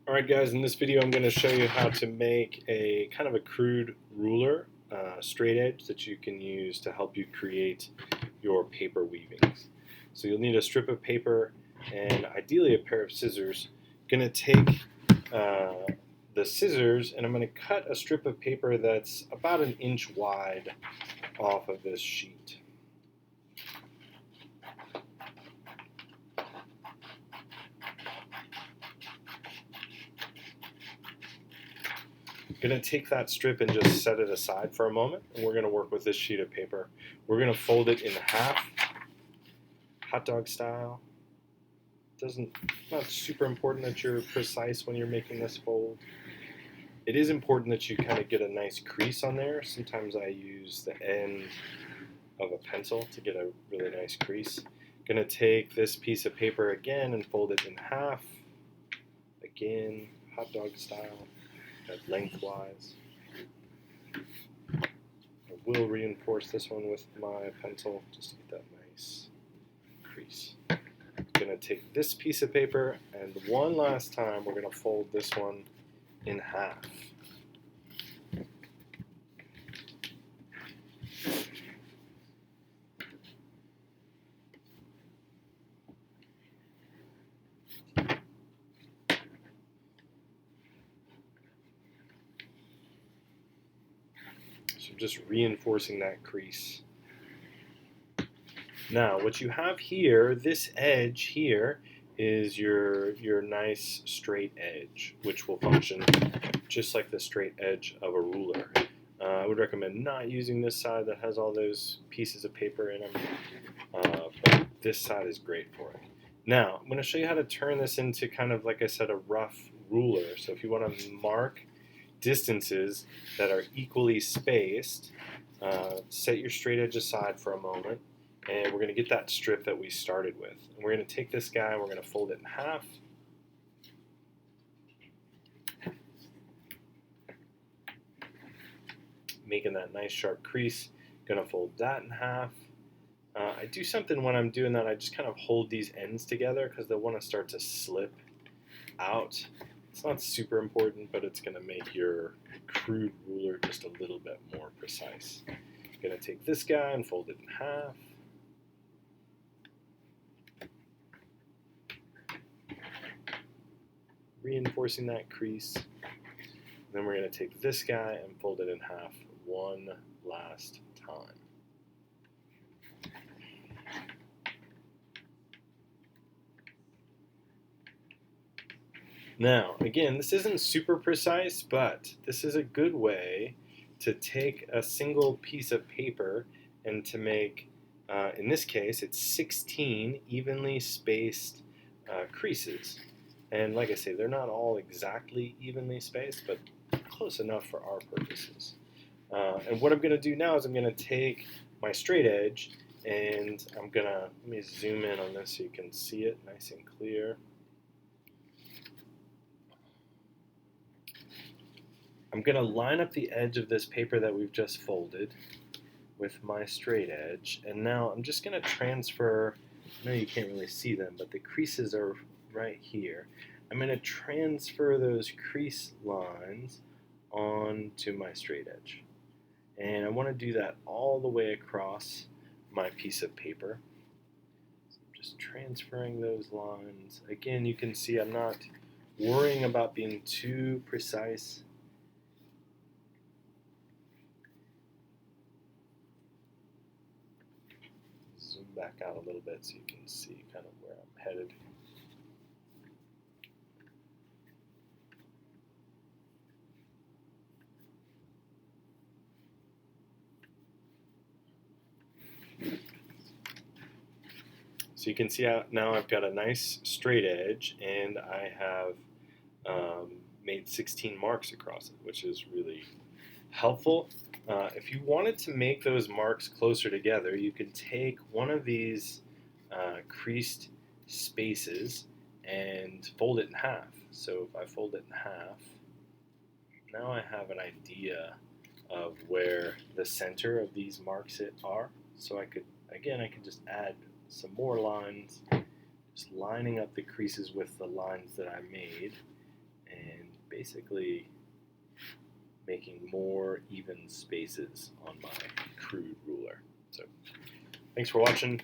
Alright guys, in this video I'm going to show you how to make a kind of a crude ruler, straight edge that you can use to help you create your paper weavings. So you'll need a strip of paper and ideally a pair of scissors. I'm going to take the scissors and I'm going to cut a strip of paper that's about an inch wide off of this sheet. Going to take that strip and just set it aside for a moment, and we're going to work with this sheet of paper. We're going to fold it in half, hot dog style. Not super important that you're precise when you're making this fold. It is important that you kind of get a nice crease on there. Sometimes I use the end of a pencil to get a really nice crease. Going to take this piece of paper again and fold it in half. Again, hot dog style. Lengthwise. I will reinforce this one with my pencil just to get that nice crease. I'm going to take this piece of paper and one last time we're going to fold this one in half. So just reinforcing that crease. Now what you have here, this edge here, is your nice straight edge, which will function just like the straight edge of a ruler. I would recommend not using this side that has all those pieces of paper in them, but this side is great for it. Now I'm going to show you how to turn this into kind of, like I said, a rough ruler. So if you want to mark distances that are equally spaced, set your straight edge aside for a moment, and we're going to get that strip that we started with. And we're going to take this guy and we're going to fold it in half. Making that nice sharp crease. Going to fold that in half. I do something when I'm doing that, I just kind of hold these ends together because they'll want to start to slip out. It's not super important, but it's going to make your crude ruler just a little bit more precise. I'm going to take this guy and fold it in half. Reinforcing that crease. Then we're going to take this guy and fold it in half one last time. Now, again, this isn't super precise, but this is a good way to take a single piece of paper and to make, in this case, it's 16 evenly spaced creases. And like I say, they're not all exactly evenly spaced, but close enough for our purposes. And what I'm going to do now is I'm going to take my straight edge and I'm going to, let me zoom in on this so you can see it nice and clear. I'm going to line up the edge of this paper that we've just folded with my straight edge, and now I'm just going to transfer, I know you can't really see them, but the creases are right here. I'm going to transfer those crease lines onto my straight edge. And I want to do that all the way across my piece of paper. So I'm just transferring those lines. Again, you can see I'm not worrying about being too precise. Zoom back out a little bit so you can see kind of where I'm headed. So you can see now I've got a nice straight edge and I have made 16 marks across it, which is really helpful. If you wanted to make those marks closer together, you could take one of these creased spaces and fold it in half. So if I fold it in half, now I have an idea of where the center of these marks are. So I could just add some more lines, just lining up the creases with the lines that I made, and basically making more even spaces on my crude ruler. So thanks for watching.